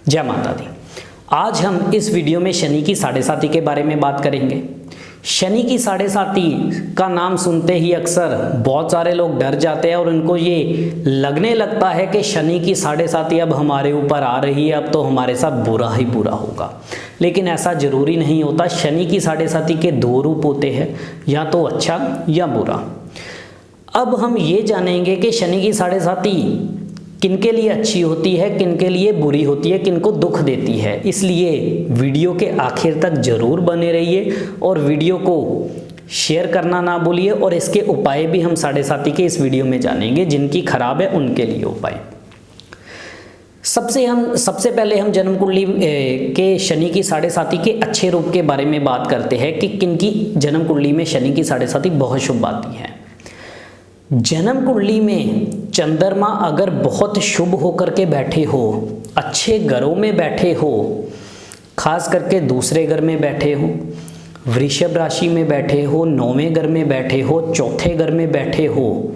जय माता दी। आज हम इस वीडियो में शनि की साढ़े साती के बारे में बात करेंगे। शनि की साढ़े साती का नाम सुनते ही अक्सर बहुत सारे लोग डर जाते हैं और उनको ये लगने लगता है कि शनि की साढ़े साती अब हमारे ऊपर आ रही है, अब तो हमारे साथ बुरा ही बुरा होगा। लेकिन ऐसा ज़रूरी नहीं होता। शनि की साढ़े साती के दो रूप होते हैं, या तो अच्छा या बुरा। अब हम ये जानेंगे कि शनि की साढ़े साती किनके लिए अच्छी होती है, किनके लिए बुरी होती है, किनको दुख देती है। इसलिए वीडियो के आखिर तक जरूर बने रहिए और वीडियो को शेयर करना ना भूलिए। और इसके उपाय भी हम साढ़े साती के इस वीडियो में जानेंगे। जिनकी खराब है उनके लिए उपाय। सबसे पहले हम जन्म कुंडली के शनि की साढ़े साती के अच्छे रूप के बारे में बात करते हैं कि किनकी जन्म कुंडली में शनि की साढ़े साती बहुत शुभ आती है। जन्म कुंडली में चंद्रमा अगर बहुत शुभ होकर के बैठे हो, अच्छे घरों में बैठे हो, खास करके दूसरे घर में बैठे हो, वृषभ राशि में बैठे हो, नौवें घर में बैठे हो, चौथे घर में बैठे हो,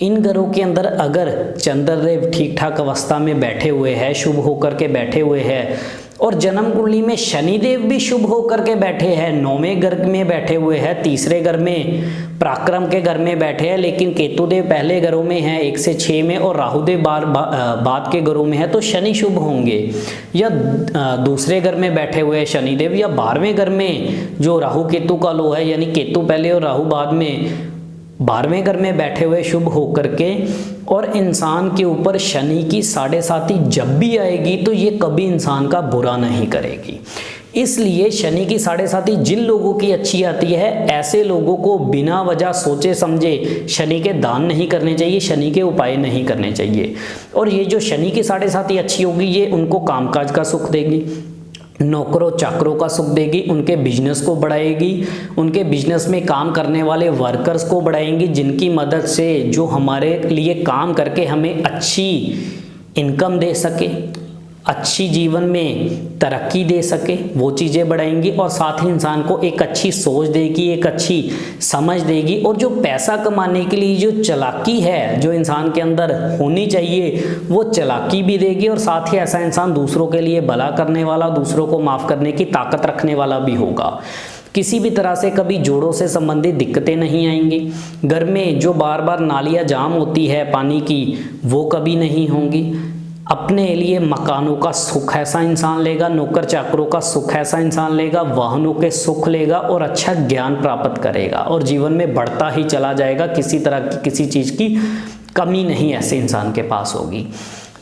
इन घरों के अंदर अगर चंद्रदेव ठीक ठाक अवस्था में बैठे हुए हैं, शुभ होकर के बैठे हुए हैं, और जन्म कुंडली में शनिदेव भी शुभ होकर के बैठे हैं, नौवें घर में बैठे हुए हैं, तीसरे घर में पराक्रम के घर में बैठे हैं, लेकिन केतुदेव पहले घरों में है 1 से 6 में और राहुदेव बाद के घरों में है, तो शनि शुभ होंगे। या दूसरे घर में बैठे हुए हैं शनिदेव, या 12वें घर में जो राहु केतु का लो है, यानी केतु पहले और राहु बाद में 12वें घर में बैठे हुए शुभ होकर के, और इंसान के ऊपर शनि की साढ़े साती जब भी आएगी तो ये कभी इंसान का बुरा नहीं करेगी। इसलिए शनि की साढ़े साती जिन लोगों की अच्छी आती है, ऐसे लोगों को बिना वजह सोचे समझे शनि के दान नहीं करने चाहिए, शनि के उपाय नहीं करने चाहिए। और ये जो शनि की साढ़े साती अच्छी होगी, ये उनको कामकाज का सुख देगी, नौकरों चाकरों का सुख देगी, उनके बिजनेस को बढ़ाएगी, उनके बिजनेस में काम करने वाले वर्कर्स को बढ़ाएंगी, जिनकी मदद से जो हमारे लिए काम करके हमें अच्छी इनकम दे सके, अच्छी जीवन में तरक्की दे सके, वो चीज़ें बढ़ाएंगी। और साथ ही इंसान को एक अच्छी सोच देगी, एक अच्छी समझ देगी। और जो पैसा कमाने के लिए जो चालाकी है जो इंसान के अंदर होनी चाहिए, वो चालाकी भी देगी। और साथ ही ऐसा इंसान दूसरों के लिए भला करने वाला, दूसरों को माफ़ करने की ताकत रखने वाला भी होगा। किसी भी तरह से कभी जोड़ों से संबंधित दिक्कतें नहीं आएंगी। घर में जो बार बार नालियाँ जाम होती है पानी की, वो कभी नहीं होंगी। अपने लिए मकानों का सुख ऐसा इंसान लेगा, नौकर चाकरों का सुख ऐसा इंसान लेगा, वाहनों के सुख लेगा और अच्छा ज्ञान प्राप्त करेगा और जीवन में बढ़ता ही चला जाएगा। किसी तरह की किसी चीज़ की कमी नहीं ऐसे इंसान के पास होगी।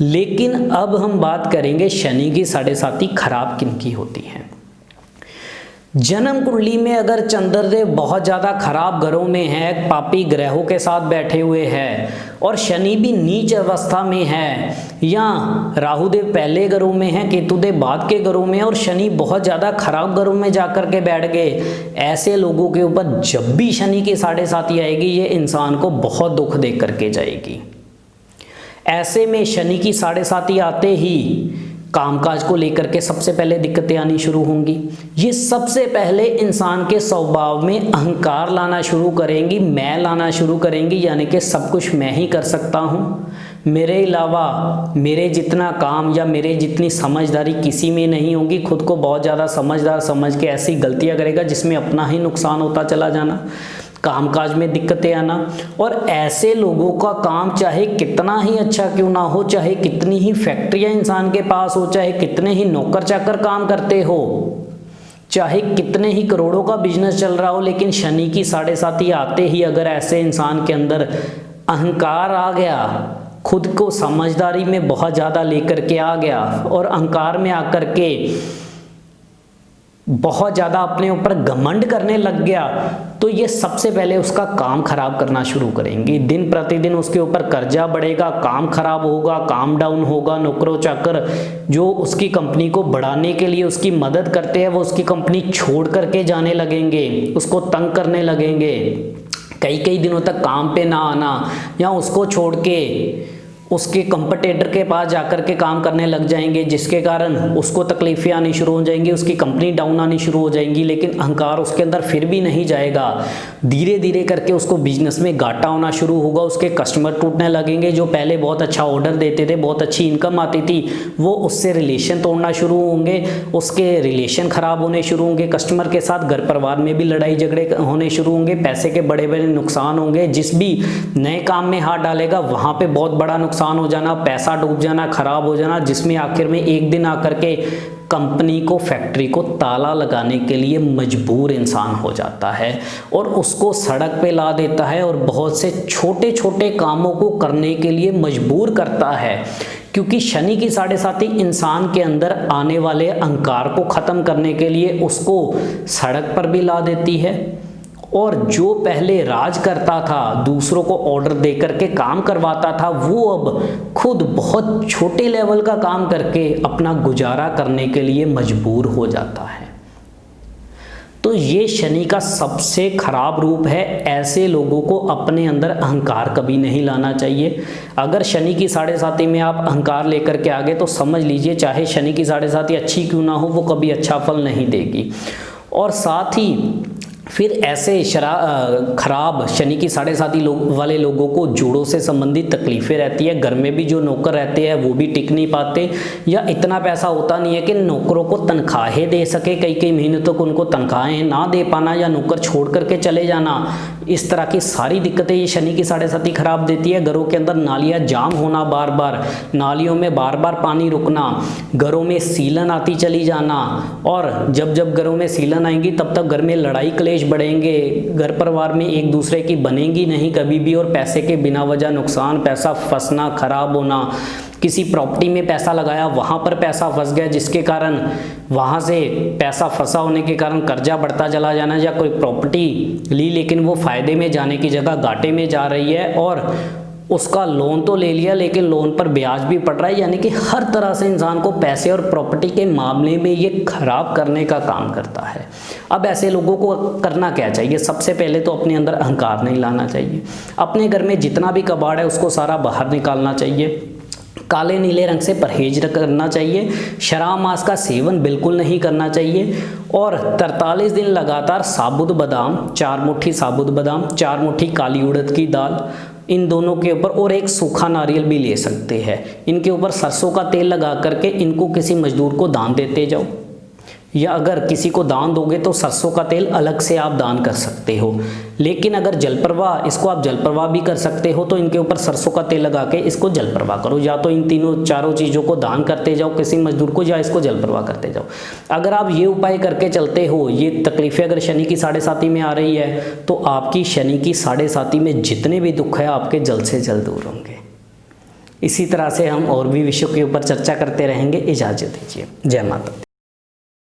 लेकिन अब हम बात करेंगे शनि की साढ़े साती खराब किनकी होती है। जन्म कुंडली में अगर चंद्रदेव बहुत ज़्यादा खराब घरों में है, पापी ग्रहों के साथ बैठे हुए हैं, और शनि भी नीच अवस्था में है, या राहुदेव पहले घरों में है, केतुदेव बाद के घरों में, और शनि बहुत ज़्यादा खराब घरों में जाकर के बैठ गए, ऐसे लोगों के ऊपर जब भी शनि की साढ़े साती आएगी, ये इंसान को बहुत दुख दे करके जाएगी। ऐसे में शनि की साढ़े साती आते ही कामकाज को लेकर के सबसे पहले दिक्कतें आनी शुरू होंगी। ये सबसे पहले इंसान के स्वभाव में अहंकार लाना शुरू करेंगी, मैं लाना शुरू करेंगी, यानी कि सब कुछ मैं ही कर सकता हूँ, मेरे अलावा मेरे जितना काम या मेरे जितनी समझदारी किसी में नहीं होगी। खुद को बहुत ज़्यादा समझदार समझ के ऐसी गलतियाँ करेगा जिसमें अपना ही नुकसान होता चला जाना, कामकाज में दिक्कतें आना। और ऐसे लोगों का काम चाहे कितना ही अच्छा क्यों ना हो, चाहे कितनी ही फैक्ट्रियां इंसान के पास हो, चाहे कितने ही नौकर चाकर काम करते हो, चाहे कितने ही करोड़ों का बिजनेस चल रहा हो, लेकिन शनि की साढ़े साती आते ही अगर ऐसे इंसान के अंदर अहंकार आ गया, खुद को समझदारी में बहुत ज़्यादा लेकर के आ गया और अहंकार में आकर के बहुत ज़्यादा अपने ऊपर घमंड करने लग गया, तो ये सबसे पहले उसका काम खराब करना शुरू करेंगी। दिन प्रतिदिन उसके ऊपर कर्जा बढ़ेगा, काम खराब होगा, काम डाउन होगा। नौकरों चाकर जो उसकी कंपनी को बढ़ाने के लिए उसकी मदद करते हैं, वो उसकी कंपनी छोड़ करके जाने लगेंगे, उसको तंग करने लगेंगे, कई कई दिनों तक काम पे ना आना, या उसको छोड़ के उसके कंपटीटर के पास जाकर के काम करने लग जाएंगे, जिसके कारण उसको तकलीफ़ें आनी शुरू हो जाएंगी, उसकी कंपनी डाउन आनी शुरू हो जाएंगी। लेकिन अहंकार उसके अंदर फिर भी नहीं जाएगा, धीरे धीरे करके उसको बिजनेस में घाटा होना शुरू होगा, उसके कस्टमर टूटने लगेंगे। जो पहले बहुत अच्छा ऑर्डर देते थे, बहुत अच्छी इनकम आती थी, वो उससे रिलेशन तोड़ना शुरू होंगे, उसके रिलेशन ख़राब होने शुरू होंगे कस्टमर के साथ, घर परिवार में भी लड़ाई झगड़े होने शुरू होंगे, पैसे के बड़े बड़े नुकसान होंगे। जिस भी नए काम में हाथ डालेगा वहाँ पे बहुत बड़ा नुकसान हो जाना, पैसा डूब जाना, खराब हो जाना, जिसमें आखिर में एक दिन आकर के कंपनी को, फैक्ट्री को ताला लगाने के लिए मजबूर इंसान हो जाता है और उसको सड़क पे ला देता है और बहुत से छोटे छोटे कामों को करने के लिए मजबूर करता है। क्योंकि शनि की साढ़े साथी इंसान के अंदर आने वाले अहंकार को ख़त्म करने के लिए उसको सड़क पर भी ला देती है। और जो पहले राज करता था, दूसरों को ऑर्डर दे करके काम करवाता था, वो अब खुद बहुत छोटे लेवल का काम करके अपना गुजारा करने के लिए मजबूर हो जाता है। तो ये शनि का सबसे खराब रूप है। ऐसे लोगों को अपने अंदर अहंकार कभी नहीं लाना चाहिए। अगर शनि की साढ़े साथी में आप अहंकार लेकर के आगे तो समझ लीजिए, चाहे शनि की साढ़े साथी अच्छी क्यों ना हो, वो कभी अच्छा फल नहीं देगी। और साथ ही फिर ऐसे खराब शनि की साढ़े साथी वाले लोगों को जोड़ों से संबंधित तकलीफ़ें रहती है। घर में भी जो नौकर रहते हैं वो भी टिक नहीं पाते, या इतना पैसा होता नहीं है कि नौकरों को तनख्वाहें दे सके। कई कई महीने तक उनको तनख्वाहें ना दे पाना या नौकर छोड़ करके चले जाना, इस तरह की सारी दिक्कतें ये शनि की साढ़े साथी खराब देती है। घरों के अंदर नालियाँ जाम होना, बार बार नालियों में बार बार पानी रुकना, घरों में सीलन आती चली जाना, और जब जब घरों में सीलन आएंगी तब तक घर में लड़ाई क्लेश बढ़ेंगे, घर परिवार में एक दूसरे की बनेंगी नहीं कभी भी, और पैसे के बिना वजह नुकसान, पैसा फंसना, खराब होना। किसी प्रॉपर्टी में पैसा लगाया, वहाँ पर पैसा फंस गया, जिसके कारण वहाँ से पैसा फंसा होने के कारण कर्जा बढ़ता चला जाना, या कोई प्रॉपर्टी ली लेकिन वो फ़ायदे में जाने की जगह घाटे में जा रही है, और उसका लोन तो ले लिया लेकिन लोन पर ब्याज भी पड़ रहा है। यानी कि हर तरह से इंसान को पैसे और प्रॉपर्टी के मामले में ये खराब करने का काम करता है। अब ऐसे लोगों को करना क्या चाहिए? सबसे पहले तो अपने अंदर अहंकार नहीं लाना चाहिए। अपने घर में जितना भी कबाड़ है उसको सारा बाहर निकालना चाहिए। काले नीले रंग से परहेज करना चाहिए। शराब मांस का सेवन बिल्कुल नहीं करना चाहिए। और 43 दिन लगातार साबुत बादाम, 4 मुट्ठी साबुत बादाम, 4 मुट्ठी काली उड़द की दाल, इन दोनों के ऊपर, और एक सूखा नारियल भी ले सकते हैं, इनके ऊपर सरसों का तेल लगा करके इनको किसी मजदूर को दान देते जाओ। या अगर किसी को दान दोगे तो सरसों का तेल अलग से आप दान कर सकते हो। लेकिन अगर जलप्रवाह, इसको आप जलप्रवाह भी कर सकते हो, तो इनके ऊपर सरसों का तेल लगा के इसको जलप्रवाह करो। या तो इन तीनों चारों चीज़ों को दान करते जाओ किसी मजदूर को, या इसको जलप्रवाह करते जाओ। अगर आप ये उपाय करके चलते हो, ये तकलीफ़ें अगर शनि की साढ़े साथी में आ रही है, तो आपकी शनि की साढ़े साथी में जितने भी दुख है आपके जल्द से जल्द दूर होंगे। इसी तरह से हम और भी विषयों के ऊपर चर्चा करते रहेंगे। इजाज़त दीजिए। जय माता दी।